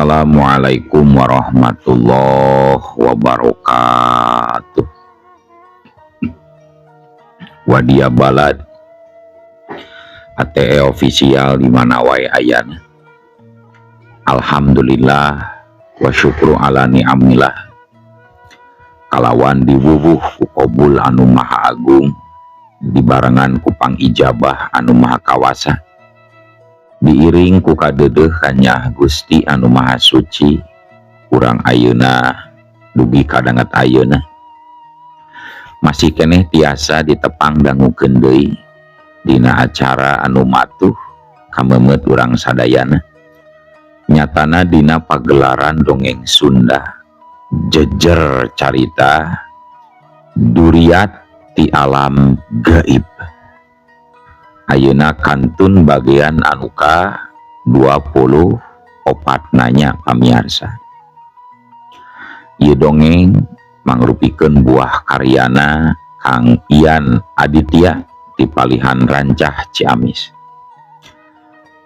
Assalamualaikum warahmatullahi wabarakatuh. Wadia balad ATE official di mana wae ayana. Alhamdulillah wa syukru ala ni'amillah. Kalawan diwuwuh ku qobul anu maha agung, dibarengan ku pangijabah anu maha kawasa, diiring ku kadeudeung kanya Gusti anu maha suci, urang ayeuna dugi kadanget ayeuna masih keneh tiasa ditepang dangukeun deui dina acara anu matuh kamemet urang sadayana, nyatana dina pagelaran dongeng Sunda jejer carita Duriat ti alam gaib. Ayeuna kantun bagian anuka 24 nanya pamiarsa. Ieu dongeng mangrupikeun buah karyana Kang Ian Aditya ti Palihan Rancah Ciamis.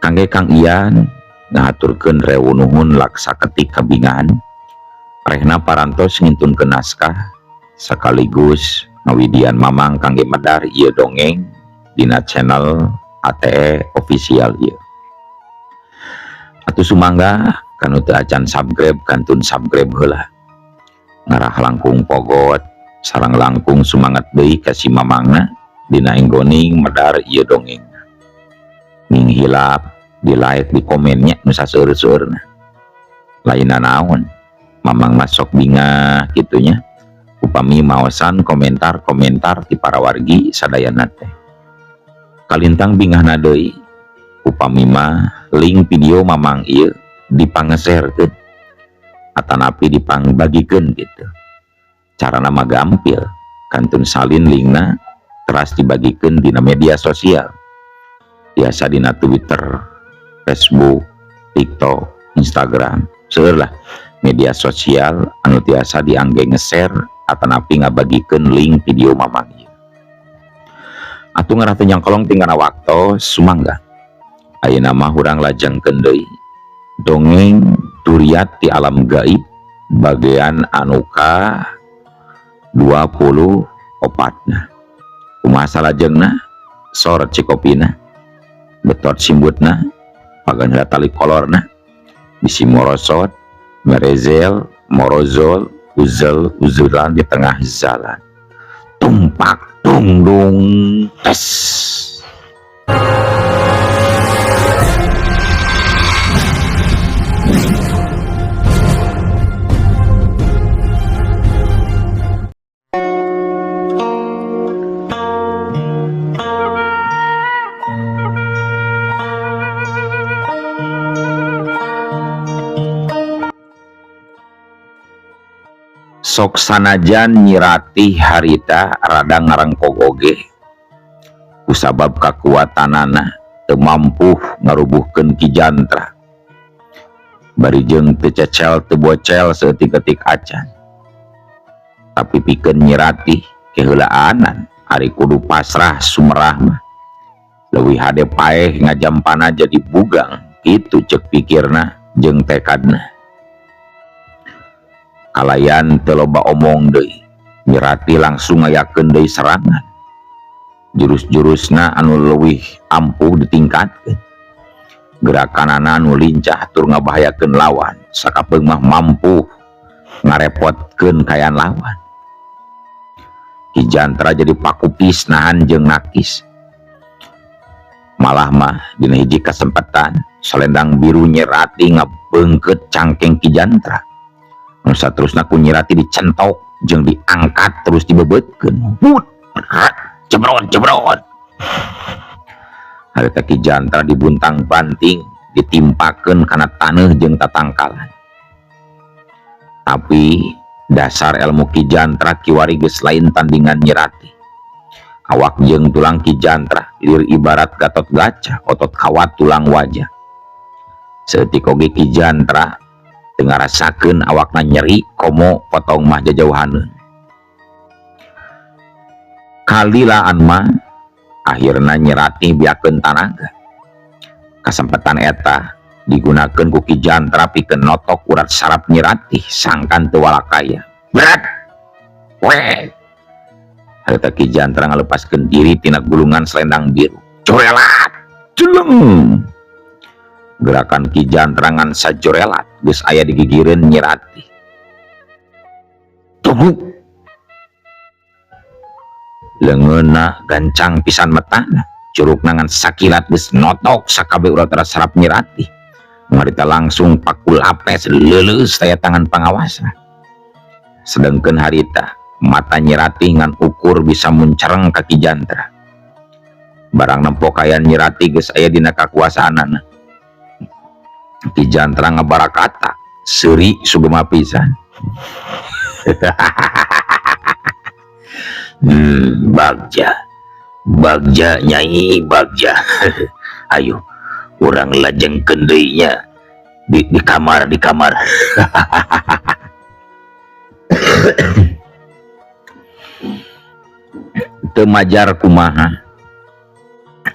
Kangge Kang Ian ngahaturkeun rewu nuhun laksa ketik kabingahan, rehna parantos ngintunkeun naskah sekaligus ngawidian mamang kangge medar ieu dongeng dina channel ATE official ieu. Atuh sumangga kanu teu acan subscribe kantun subscribe heula. Ngarah langkung pogot sareng langkung sumanget deui ka si mamangna dina enggoning medar ieu dongeng. Ning hilap di like di komennya nu saseueur-seueurna. Lainna naon, mamang masok bingah kitunya. Upami maosan komentar-komentar ti para wargi sadayana teh. Kalintang bingahna deui upami mah link video mamang ieu dipangeserkeun atanapi dipangbagikeun gitu. Carana mah gampil, kantun salin linkna teras dibagikeun dina media sosial. Biasa dina Twitter, Facebook, TikTok, Instagram, seueur lah media sosial anu tiasa diangge nge-share atanapi ngabagikeun link video mamang ieu. Atuh ngarah teu nyangkolong tinggalna waktos sumangga. Ayeuna mah urang lajengkeun deui dongeng Duriat ti alam gaib bagian anu ka 24 na. Kumaha salajengna? Sorot cikopina, betot simbutna, pagan tali kolorna, bisi morosot, merezel, morozol, uzulan di tengah jalan. Tumpak dung dung tes. Sok sanajan nyirati harita rada ngarengkog oge kusabab kakuatanana teu mampu ngarubuhkeun Ki Jantra, barijeng teu cecel teu bocel saeutik-eutik acan. Tapi pikeun nyirati keheulaanan ari kudu pasrah sumerah mah leuwih hade paeh ngajampana jadi bugang, kitu ceuk pikirna jeung tekadna. Kalayan teu loba omong deui, nyirati langsung ngayakeun deui serangan. Jurus-jurusna anu leuwih ampuh ditingkatkeun. Gerakanana anu lincah tur ngabahayakeun lawan, sakapeung mah mampu ngarepotkeun kayan lawan. Ki Jantra jadi pakupis nahan jeung nakis. Malah mah dina hiji kasempatan Salendang Biru nyirati ngabeungkeut cangkeng Ki Jantra. Nu saterusna ku nyirati dicentok jeung diangkat terus dibebeutkeun. Hut, jebrot. Harita Ki Jantra dibuntang banting, ditimpakeun kana taneuh jeung tatangkalan. Tapi dasar ilmu Ki Jantra kiwari geus lain tandingan nyirati. Awak jeung tulang Ki Jantra lir ibarat Gatot Kaca, otot kawat tulang wajah. Seeutik oge Ki Jantra teu ngarasakeun awakna nyeri komo potong mah jajauhaneun. Kalilaan mah akhirna nyirati biakeun tanaga. Kasempatan eta digunakan ku Ki Jantra pikeun notok urat saraf Nyi Ratih sangkan teu walakaya. Berat. Weh. Harita Ki Jantra ngalepaskeun diri tina gulungan selendang biru. Jorelat. Jeleng. Gerakan Ki Jantra ngan sajorelat geus aya di gigireun Nyi Ratih. Tunggu. Leungeunna gancang pisan metana, curug nangan sakilat geus notok sakabe urat-urat saraf Nyi Ratih. Marita langsung pakul apes leuleus daya tangan pangawasa. Sedengkeun harita mata Nyi Ratih ngan ukur bisa muncereng ka Ki Jantra. Barang nempokayan Nyi Ratih geus aya dina kakuasaanana. Ki Jantra ngabarakata, seuri sugema pisan. Bagja Nyai Bagja. Ayo urang lajengkeun deui nya di kamar teu majar kumaha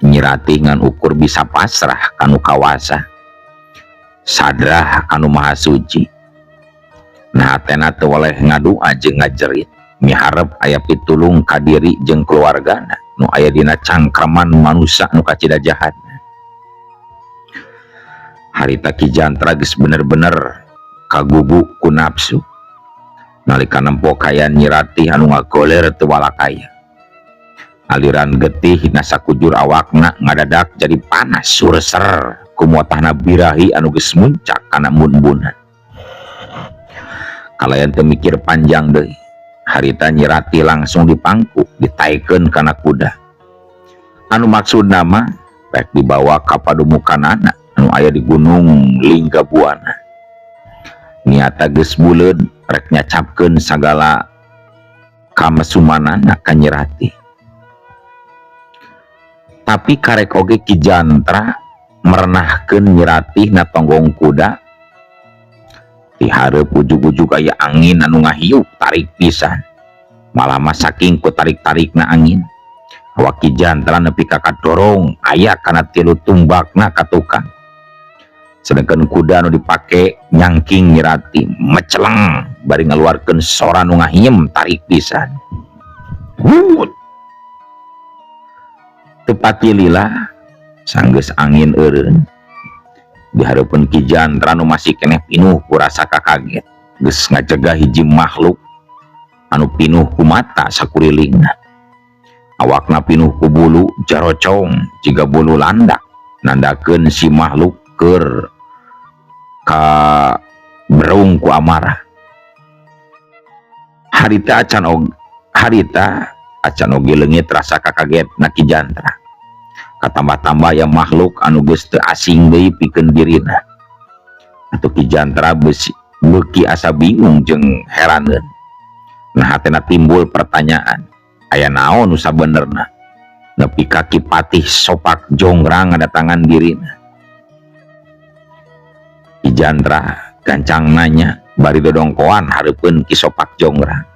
Nyi Ratih ngan ukur bisa pasrah kanu kawasa sadrah kanu maha suci. Nah hatena teu waleh ngadua jeung ngajerit miharep aya pitulung ka diri jeung keluargana nu aya dina cangkraman manusia nu kacida jahat. Harita Ki Jantra geus bener-bener kagugu ku nafsu nalika nempokayan Nyi Ratih anu ngagoler teu walakaya. Aliran getih na sakujur awakna ngadadak jadi panas surser ku motahna birahi anu geus muncak kana mun-munan. Kalayan teu mikir panjang deui, harita Nyi Ratih langsung dipangku ditaikeun kana kuda. Anu maksudna mah rek dibawa ka padumukanana anu aya di Gunung Linggabuana. Niata geus buleud rek nyacapkeun sagala kamesumanana ka Nyi Ratih. Tapi karek oge Ki Jantra merenahkeun Nyi Ratih na tonggong kuda. Di hareup ujug-ujug aya angin anu ngahiup tarik pisan. Malah mah saking ku tarik-tarikna angin, awak Ki Jantra nepi ka kadorong aya kana 3 tumbakna ka tukang. Sedangkan kuda anu dipake nyangking Nyi Ratih meceleng bari ngaluarkeun sora nu ngahiem tarik pisan. Tepati lila sanggeus angin eureun di hareupeun Ki Jantra nu masih keneh pinuh ku rasa kakaget geus ngacegah hiji makhluk anu pinuh ku mata sakurilingna. Awakna pinuh ku bulu jarocong jiga bulu landak nandakeun si makhluk keur ka berung ku amarah. Harita acan oge leungit rasa kakagetna Ki Jantra. Katambah-tambah ya makhluk anu geus teu asing deui pikeun dirina. Atuh Ki Jantra beuki asa bingung jeung heraneun. Nah hatena timbul pertanyaan, aya naon nu sabenerna nepi ka Ki Patih Sopak Jongrang ngadatangan dirina. Ki Jantra gancang nanya bari dodongkoan hareupeun Ki Sopak Jongrang.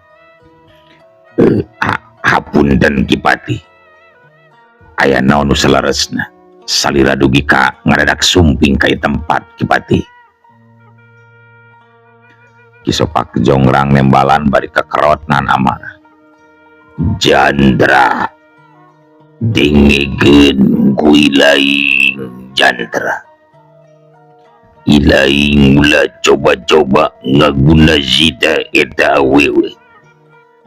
Hapunten Ki Patih, aya naon nu salaresna salira dugi ka ngadadak sumping ka tempat Ki Patih. Ki Sopak Jongrang nembalan bari kekerot nan amarah. Jantra dengegeun ku ilaing Jantra. Ilaing ulah coba-coba ngaguna zita eta awewe.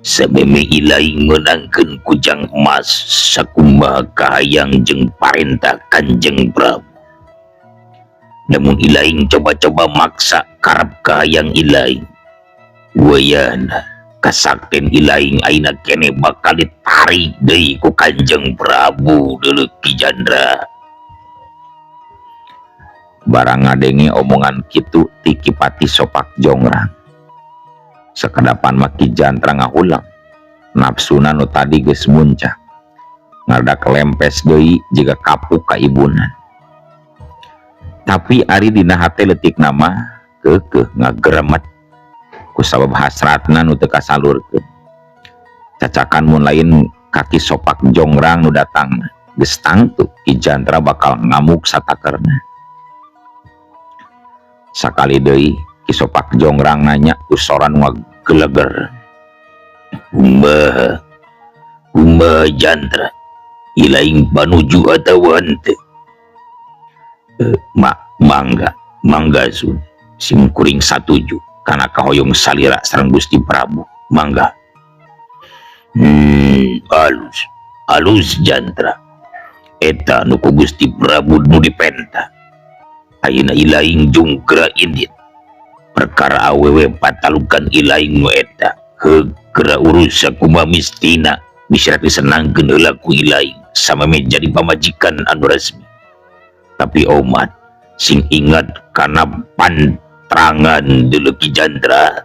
Sameme ilaing menangkeun kujang emas sakumaha kahayang jeung parentah Kanjeng Prabu. Namun ilaing coba-coba maksa karep kahayang ilaing, wayahna kasakten ilaing aina kene bakal ditarik deui ku Kanjeng Prabu deuleu Ki Jantra. Barang ngadenge omongan kitu ti Ki Patih Sopak Jongrang. Sakadapan mah Ki Jantra ngahulang, nafsuna nu tadi geus muncak, ngadak lempes deui jiga kapuk ka ibunan. Tapi ari dina hate leutik nama keukeuh ngagremet ku sabab hasratna nu teu kasalurkeun. Cacakan mun lain kaki Sopak Jongrang nu datang geus tangtu Ki Jantra bakal ngamuk satakerna. Sakali deui Kisopak Jongrang nanya usoran ngageleger. Kumaha Jantra, ilaing panuju atawa henteu? Mangga sun, sim kuring satuju kana kahoyong salira sareng Gusti Prabu. Mangga. Alus Jantra, eta nu ku Gusti Prabu nu dipenta. Ayeuna ilaing jungkra indit perkara awewe patalukan ilaing nu eta heugera urus sakumaha mistina bisa disenangkeun heula ku ilaing sameme jadi pamajikan anu resmi. Tapi omat sing ingat kana pantrangan deuleu Ki Jantra.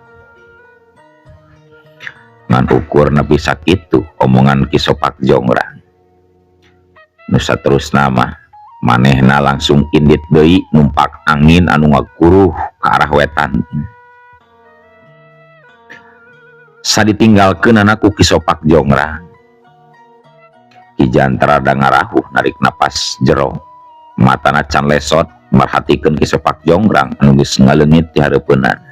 Ngan ukur nepi sakitu omongan Kisopak Jongrang. Nu saterusna mah manehna langsung indit deui numpak angin anu ngakuruh ka arah wetan. Saditinggalkeun ku Kisopak Jongrang, Ki Jantra da ngarahuh narik napas jero, matana can lesot merhatikeun Kisopak Jongrang anu geus ngaleungit di hareupeunana.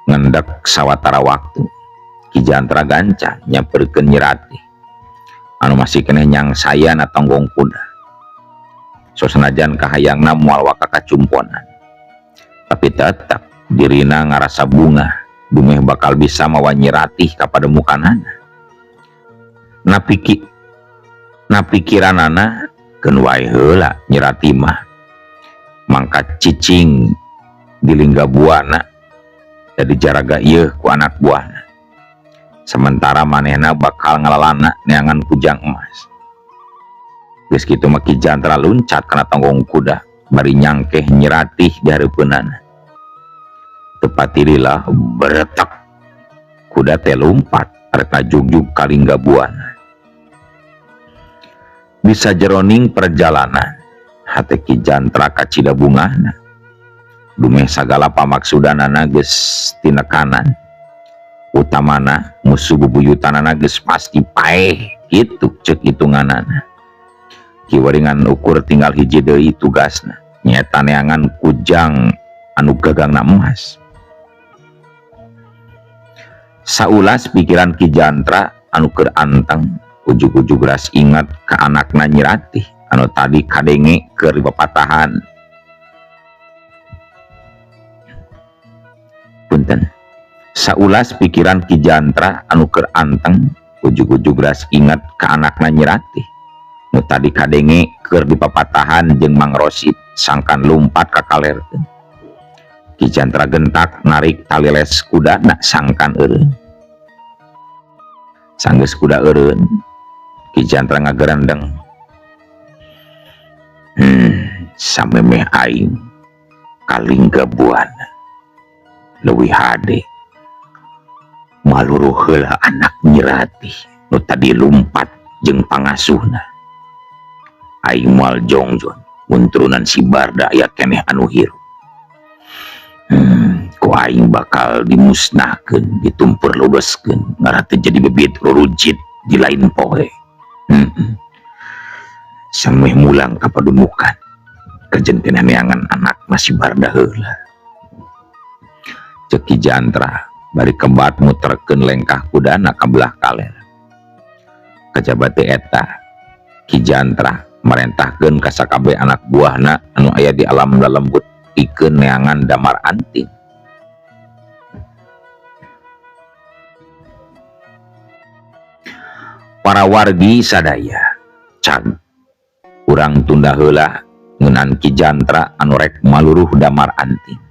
Ngendek sawatara waktu Ki Jantra gancang nyamperkeun Nyi Ratih anu masih keneh nyangsayan tonggong kuda. Sosanajan kahayangna moal waka kacumponan, tapi tetap dirina ngarasa bunga dumeh bakal bisa mawa Nyi Ratih ka pademukanana. Napikiranana keun wae heula Nyi Ratih mah mangkat cicing di lingga buana jadi jaraga ieu ku anak buahna. Sementara manehna bakal ngalalana neangan kujang emas. Geus kitu mah Ki Jantra luncat kana tonggong kuda bari nyangkeh Nyi Ratih di hareupeunana. Tepatirilah beretak kuda teh lumpat arek ngajugjug ka lingga buana. Bisa jeroning perjalanan hate Ki Jantra kacida bungahna. Dumeh sagala pamaksudanana geus tinekanan. Utamana musuh bebuyutanana geus pasti paeh kitu ceuk hitunganana. Ki waringan ukur tinggal hiji deui tugasna, nyaeta neangan kujang anu gagangna emas. Saulas pikiran Ki Jantra anu keur anteng, ujug-ujug ras ingat ka anakna Nyi Ratih anu tadi kadenge keur dipapatahan. Punten. Saulas pikiran Ki Jantra anu keur anteng, ujug-ujug ras ingat ka anakna Nyi Ratih nu tadi kadenge keur dipapatahan jeung Mang Rosid sangkan lumpat ka kalerkeun. Ki Jantra gentak narik tali les kudana sangkan eureun. Sanggeus kuda eureun, Ki Jantra ngagerendeng. Samemeh aing kalingga buana leuwih hade maluruh heula anak Nyi Ratih nu tadi lumpat jeung pangasuhna. Aing moal jongjon mun turunan si Barda aya keneh anu hirup. Ku aing bakal dimusnahkeun, ditumpur lodoskeun, ngaranna jadi bibit rurujit di lain poe. Sameh mulang ka padunukan kejen keneh neangan anak masih Barda heula. Ceuk Ki Jantra bari kebat muterkeun lengkah kudana ka belah kaler. Kajaba teh eta Ki Jantra marentahkeun ka sakabeh anak buahna anu aya di alam lelembut pikeun neangan Damar Anting. Para wargi sadaya, can urang tunda heula ngeunaan Ki Jantra anu rek maluruh Damar Anting.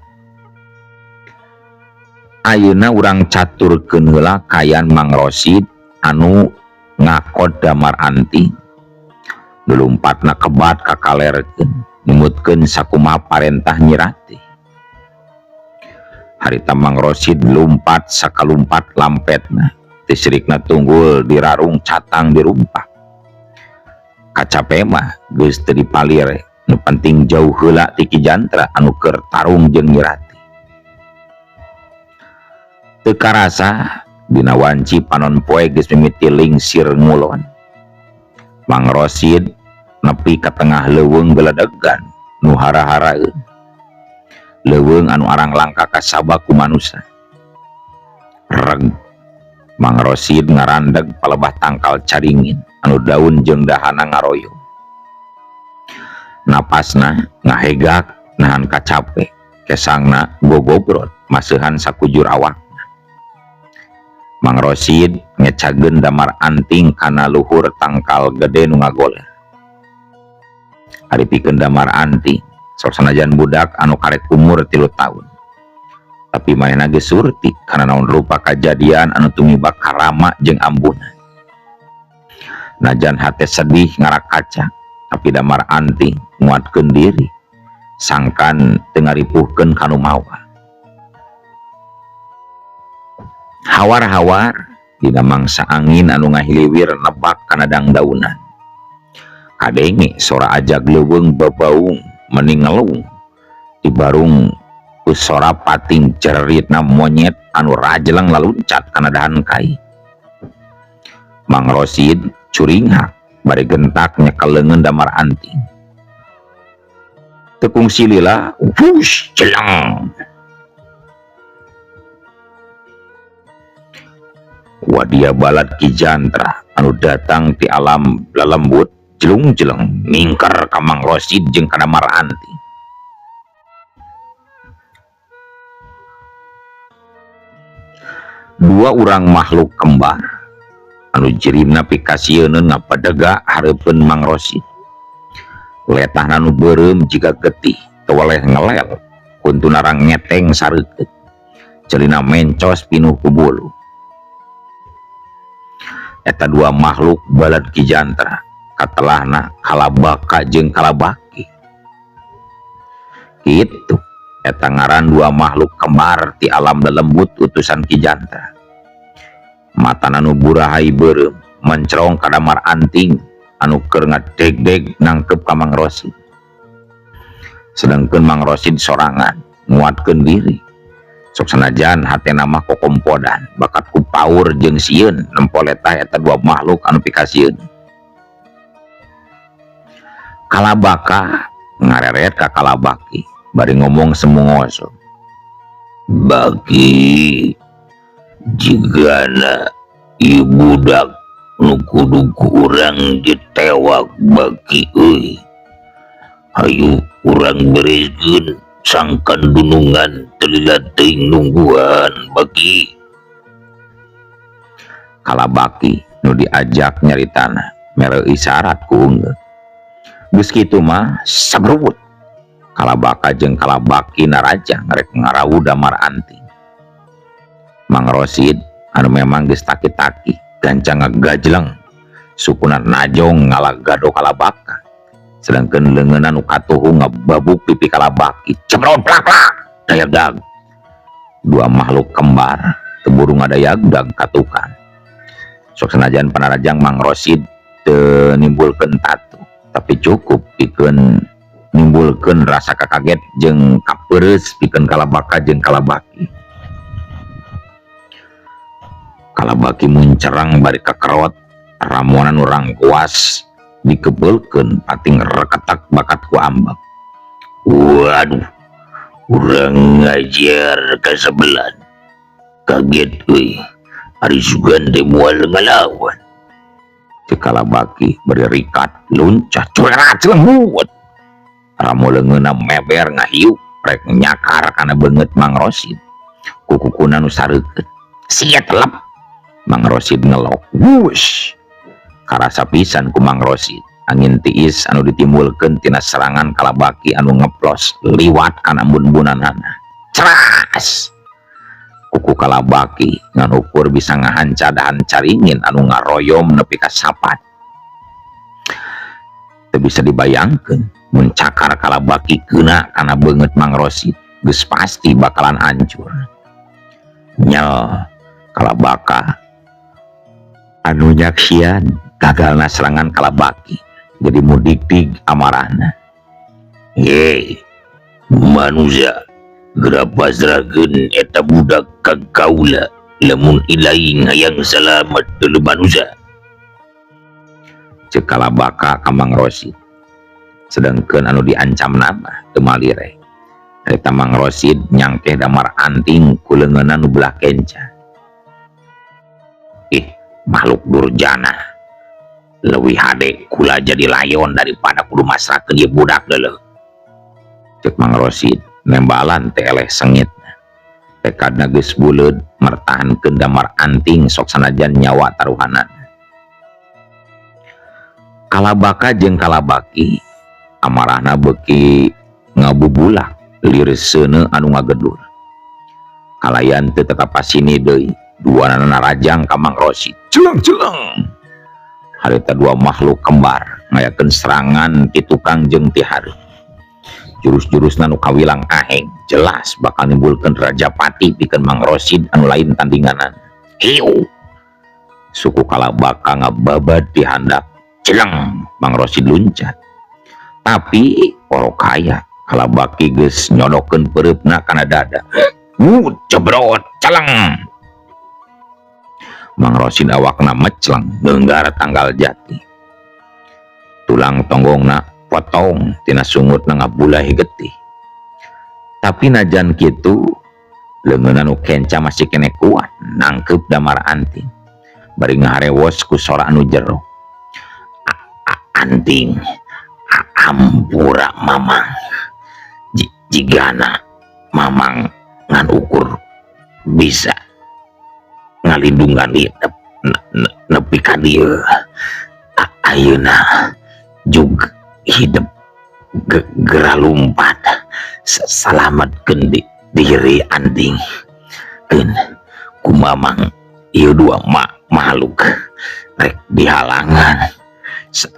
Ayeuna urang caturkeun heula kayan Mang Rosid anu ngakod Damar Anting. Lumpatna kebat ka kalerkeun, numutkeun sakumaha parentah Nyi Ratih. Harita Mang Rosid lumpat sakalumpat lampetna, tisrikna tunggul dirarung catang dirumpak. Kacape mah geus teu dipalire, nu penting jauh heula ti Ki Jantra anu keur tarung jeung Nyi Ratih. Teu karasa dina wanci panon poe geus mimiti lingsir ngulon. Mang Rosid nepi ka tengah leuweung geledegan nu hara-haraeun. Leuweung anu arang langka kasaba ku manusia. Reg Mang Rosid ngarandeg palebah tangkal caringin anu daun jeung dahana ngaroyo. Napasna ngahegak nahan kacape, kesangna gogobrot maseuhan sakujur awakna. Mang Rosid ngecageun damar anting kana luhur tangkal gede nu ngagoler. Ari pikeun damar anting, sok sanajan budak anu karek umur 3 tahun. Tapi manehna geus surti kana naon rupa kajadian anu tumibak karama jeung ambuna. Najan hate sedih ngarak kaca, tapi damar anting nguatkeun diri, sangkan teu ngaripuhkeun kanu mawa. Hawar-hawar dina mangsa angin anu ngahiliwir nebak kana dangdaunan. Kadenge sora ajag leuweung babaung mending ngelung di barung sora pating ceritna monyet anu rajlang laluncat kana dahan kai. Mang Rosid curinghak bari gentak nyekel leungeun damar anting. Tekung silila wush celang. Wadia balad Ki Jantra anu datang ti alam lalembut jelung-jeleng mingker ka Mang Rosid jeung ka damar anting. Dua urang makhluk kembar anu jirimna pikasieun ngapadega hareupeun Mang Rosid. Letahna nu beureum jiga getih teu waleh ngelel kuntuna narang ngeteng sareukeut. Celina mencos pinuh ku bulu. Eta dua makhluk balad Ki Jantra katelahna Kalabaka jeung Kalabaki. Kitu eta ngaran dua makhluk kembar ti alam lelembut utusan Ki Jantra. Matana nu burahay beureum mencrong ka damar anting anu keur ngadeg-deg nangkep ka Mang Rosid. Sedengkeun Mang Rosid sorangan nguatkeun diri. Sok sanajan hatena mah kokompodan bakat ku paur jeung sieun nempol eta dua makhluk anu pikasieun. Kalabaka ngareret ka Kalabaki bari ngomong semungoso. Baki jigana ieu budak nu kudu urang ditewak Baki euy. Hayu urang berejeun sangkan dunungan telila teuing nungguan Baki. Kalabaki nu diajak nyaritana mere isyarat ku ungeuk. Geus kitu mah sabrewut Kalabaka jeung Kalabaki naraja ngarek ngarawu damar anting. Mang Rosid anu memang geus taki-taki gancang ngagajleng sukuna najong ngalagado Kalabaka. Sedangkeun leungeunna nu katuhu ngababuk pipi Kalabaki cebrot plak-plak dayagdag. Dua makhluk kembar teu buru ngadayagdag katukan. Sok sanajan panarajang Mang Rosid teu nimbulkeun tatu, tapi cukup pikeun nimbulkeun rasa kakaget jeung kapeureus pikeun Kalabaka jeung Kalabaki. Kalabaki muncerang bari kakerot ramonan urang kuas dikebeulkeun pating reketak bakat ku ambak. Waduh, urang ngajar ka sebelah. Kaget euy, ari sugan teh moal ngalawan. Cek Kalabaki bari rikat luncat cuerat lembut. Ramo leungeunna meber ngahiuk rek nyakar kana beungeut Mang Rosid. Kukukuna nu sareukeut. Sia telep. Mang Rosid ngelok. Wush. Karasa pisan ku Mang Rosid angin tiis anu ditimbulkeun tina serangan Kalabaki anu ngeplos liwat kana embun-embunanana. Ceras. Kuku Kalabaki ngan ukur bisa ngahanca dahan caringin anu ngaroyom nepi ka sapat. Teu bisa dibayangkeun mun cakar Kalabaki keuna kana beungeut Mang Rosid geus pasti bakalan hancur. Nyel Kalabaka anu nyaksian gagalna serangan Kalabaki jadi mudik-dig amarahna. Hei manusia, geura pasrahkeun eta budak ka kaula lamun ilaing hayang salamet deuleu manusia. Cek Kalabaka ka Mang Rosid. sedangkan anu diancam nama temalire eta Mang Rosid nyangkeh Damar Anting ku leungeunna nu belah kenca. Ih, makhluk durjana leuwih hade kula jadi layon daripada kudu masrakeun ieu budak deuleuh, cek Mang Rosid nembalan teh eleh sengit. Tekadna geus buleud mertahankeun Damar Anting sok sanajan nyawa taruhanan. Kalabaka jeung kalabaki amarahna beuki ngabubulak liris seuneu anu ngagedur. Kalayan teu tetep pasini deui, duanana narajang ka Mang Rosid. Celeng-celeng. Harita dua makhluk kembar ngayakeun serangan ti tukang jeung ti hareup. Jurus-jurusna nu kawilang aheng jelas bakal nimbulkeun Rajapati pikeun Mang Rosid anu lain tandinganan. Hiu. Suku kalabaka ngababad di handap. Celeng, Mang Rosid luncat. Tapi orok kaya kalabaki geus nyodokeun peureupna kana dada. Cebrot, celeng. Mang Rosid awakna mecleng ngeunggar tanggal jati. Tulang tonggongna potong tina sungutna ngabulai getih. Tapi najan kitu leungeunna nu kenca masih kene kuat nangkep Damar Anting. Bari ngaharewos ku sora anu jero. Anting, ampura Mamang. Jigana Mamang ngan ukur bisa ngalindungan nepi ka dieu, ayeuna juga hidup geralumpat salametkeun diri Anting. Keun ku Mamang ieu dua makhluk rek dihalangan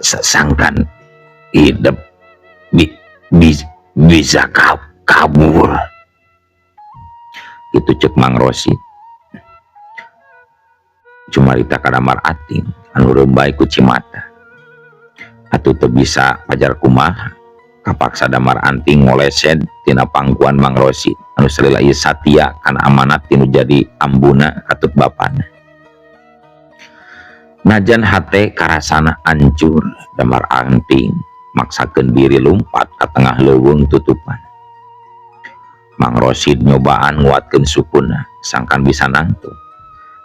sangkan hidup bisa kabur. Itu cek Mang Rosid. Cumarita ka Damar Anting anu reumbai ku Cimata. Atuh teu bisa pajar kumaha kapaksa Damar Anting ngoleset tina pangkuan Mang Rosid anu salila ieu satia kana amanat tinu jadi ambuna katut bapana. Najan hate karasana ancur, Damar Anting maksakeun diri lumpat ka tengah leuweung tutupan. Mang Rosid nyobaan nguatkeun sukuna sangkan bisa nangtung.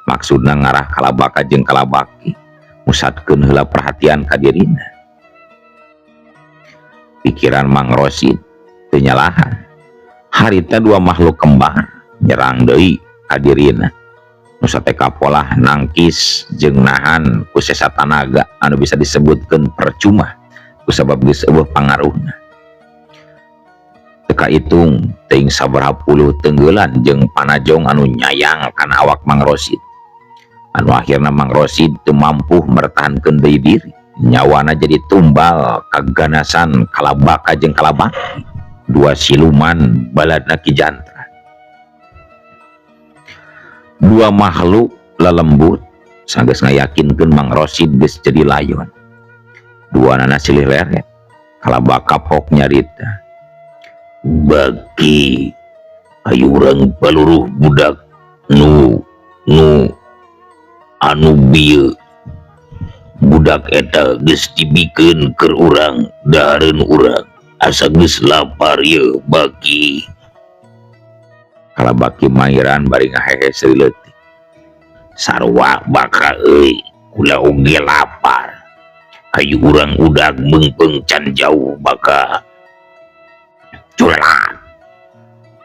Maksudna ngarah kalabaka jeung kalabaki musatkeun heula perhatian ka dirina. Pikiran Mang Rosid teu nyalahan. Harita dua makhluk kembar nyerang deui ka dirina. Nu sateka polah nangkis jeung nahan ku sesa tanaga anu bisa disebutkeun percuma kusabab geus eueuh pangaruhna. Teka itung teuing sabaraha puluh tenggeulan jeung panajong anu nyayang kana awak Mang Rosid. Anu akhirna Mang Rosid teu mampu mertahankeun deui diri, nyawana jadi tumbal kaganasan kalabaka jeung kalabaki, dua siluman baladna Ki Jantra. Dua makhluk lelembut sanggeus ngayakinkeun Mang Rosid geus jadi layon. Duanana silih leret, kalabaka pok nyarita. Bagi ayu urang paluruh budak nu anu bieu. Budak eta geus dibikeun keur urang dahareun urang asa geus lapar ye Bagi. Kalabaki mairan bari ngahehe seuleutik. Sarua baka euy, kula oge lapar. Ayu urang udag meungpeung can jauh baka. Culat.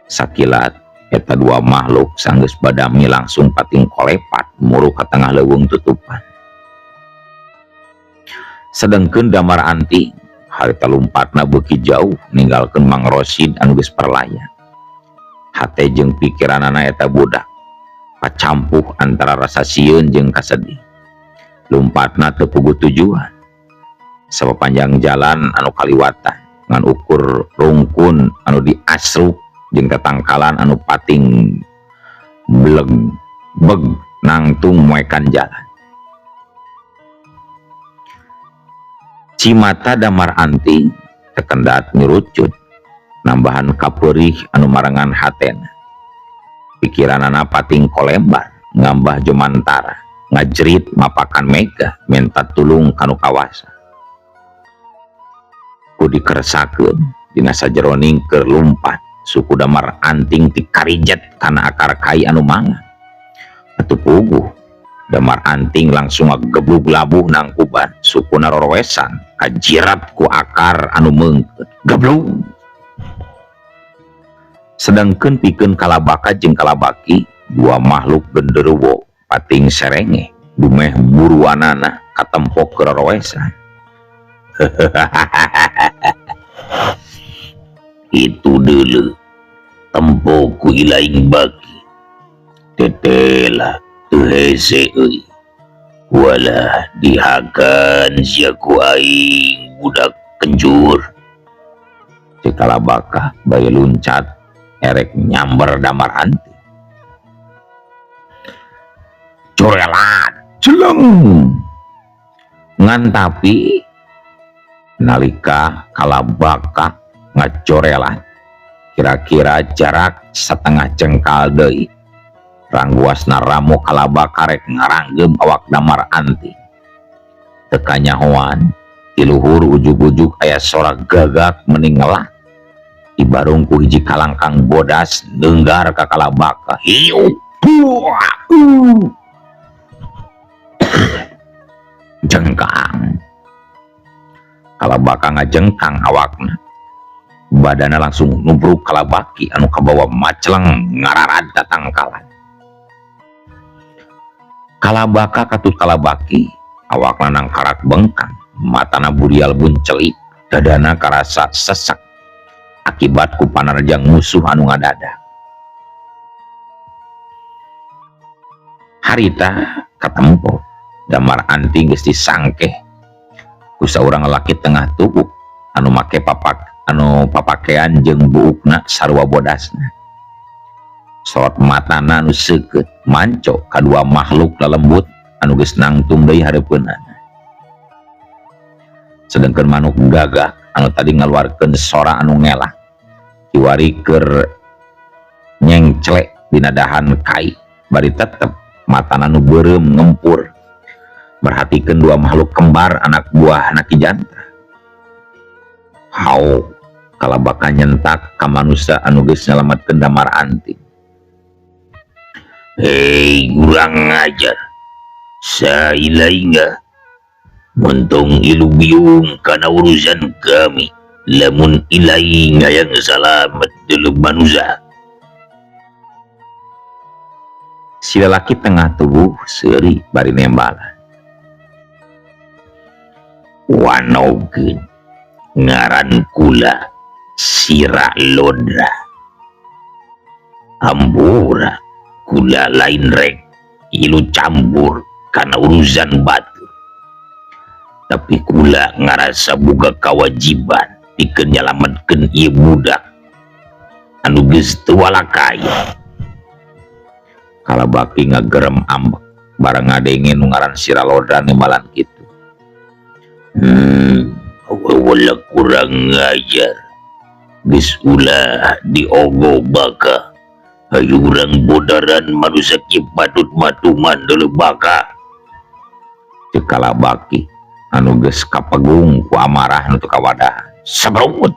Sakilat eta dua makhluk sanggeus badami langsung pating kolepat muruh ka tengah leuweung tutupan. Sedengkeun Damar Anting harita lumpatna beuki jauh ninggalkeun Mang Rosid anu geus perlaya. Hate jeung pikiranana eta budak pacampuh antara rasa sieun jeung kasedih. Lumpatna teu puguh tujuan. Sapapanjang jalan anu kaliwatan ngan ukur rungkun anu diasruk jeung katangkalan anu pating bleg nangtung moekan jalan. Cimata Damar Anting tekendat nyurucut nambahan kapeurih anu marangan hatena. Pikiranana pating kolembar ngambah jomantara ngajrit mapakan mega minta tulung kanu kawasa. ku dikeresakeun dina sajeroning keur lumpat suku Damar Anting ti karijet kana akar kai anu mangga. Atuh puguh Damar Anting langsung ngageblug labuh nangkuban sukuna rorowesan kajirat ku akar anu meungkeut geblug. Sedangkeun pikeun Kalabaka jeung Kalabaki dua makhluk genderuwo pating serenge dumeh buruanana katempo ke rorowesan. Itu dulu tempo ku ilaing bagi tetela tu hese euy wala dihakan sia ku aing budak kenjur. Cek Kalabaka bae luncat erek nyamber Damar Anting. Corelan jeleng ngan tapi nalika Kalabaka ngacorelan kira-kira jarak setengah jengkal deui rangguasna ramo Kalabaka rek ngaranggem awak Damar Anting. Teu kanyahoan ti luhur ujug-ujug aya sora gagak meuning ngelah ibarung ku hiji kalangkang bodas neunggar ka Kalabaka. Hiu jengkang. Kalabaka ngajengkang awakna badana langsung nubruk Kalabaki anu kabawa maceleng ngararad tatangkalan. Kalabaka katut Kalabaki awakna nangkarak bengkang matana burial buncelip dadana karasa sesek akibat ku panerjang musuh anu ngadada. Harita katempo Damar Anting geus disangkeh ku saurang lalaki tengah tubuh anu make papakean jeung buukna sarua bodasna. Sorot matana anu seukeut manco kadua makhluk lalembut anu geus nangtung deui hareupeunana. Sedengkeun manuk gagak anu tadi ngaluarkeun sora anu ngelah kiwari keur nyengclek dina dahan kai bari tetep matana nu beureum ngempur merhatikeun dua makhluk kembar anak buah anak Ki Jantra. Hau Kalabaka nyentak ka manusia anu geus nyalametkeun Damar Anting. Hei kurang ngajar sailainga muntong ilu biung kana urusan kami lamun ilainga yang salamet dulu manusia. Si lelaki tengah tubuh seuri bari nembalan. Wanogeun ngaran kula Sira Lodra. Ambura kula lain rek ilu campur karena urusan batu. Tapi kula ngarasa boga kewajiban pikeun nyalametkeun ieu budak anu geus teu walakai. Kalabaki ngagerem ambek barang ngadenge nu ngaran Sira Lodra nembalan kitu. Wala kurang ngajar geus ulah diogo baka hayu urang bodaran manusia kieu patut matuman deuleu baka. Cek Kalabaki anu geus kapegung ku amarah nu teu kawadahan. Sabrungut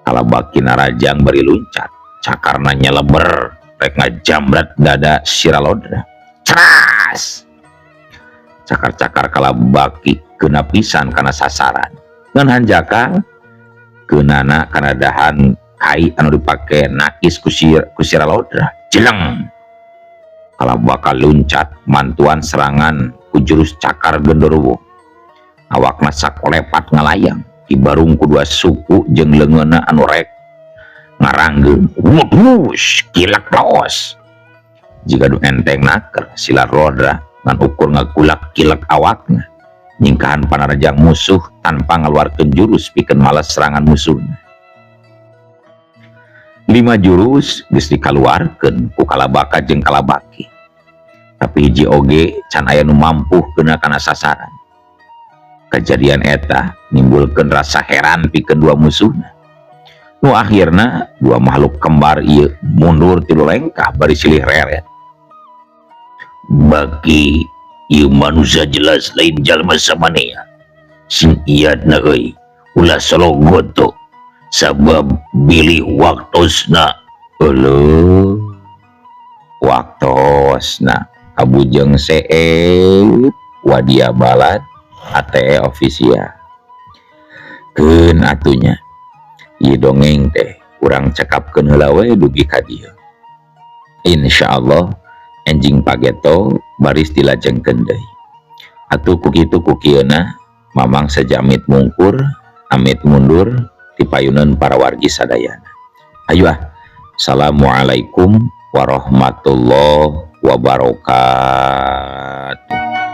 Kalabaki narajang bari luncat cakarna nyeleber rek ngajambrat dada Sira Lodra. Ceras cakar-cakar Kalabaki keuna pisan kana sasaran ngan hanjakang keunana kana dahan kai anu dipake nakis ku Sira Lodra. Jeleng Kalabaka luncat mantuan serangan ku jurus cakar genderuwo. Awakna sakolepat ngalayang ibarung kedua suku jeung leungeunna anu rek ngaranggeun wudus kilak laos. Jika du enteng naker Sira Lodra ngan ukur ngakulak kilak awakna nyingkahan panarjang musuh tanpa ngaluarkeun jurus pikeun malas serangan musuhna. 5 jurus geus dikaluarkeun ku Kalabaka jeung Kalabaki. Tapi hiji oge can aya nu mampu keuna kana sasaran. Kejadian eta nimbulkeun rasa heran pikeun dua musuhna. Nu akhirna dua makhluk kembar ieu mundur tilu lengkah bari silih reret. Bagi ieu manusia jelas lain jalma samanea. Sing iyadna euy ulah salogot tuh sabab bilih waktosna. Uluh, waktosna kabujeng seep wadia balad ate ofisial keun atunya. Ieu dongeng teh urang cekapkeun heula we dugi ka dieu. Insyaallah enjing pageto baris dilajengkeun deui. Atuh kukitu kukieuna mamang sajamit mungkur amit mundur ti payuneun para wargi sadayana. Ayo ah. Assalamualaikum warahmatullahi wabarakatuh.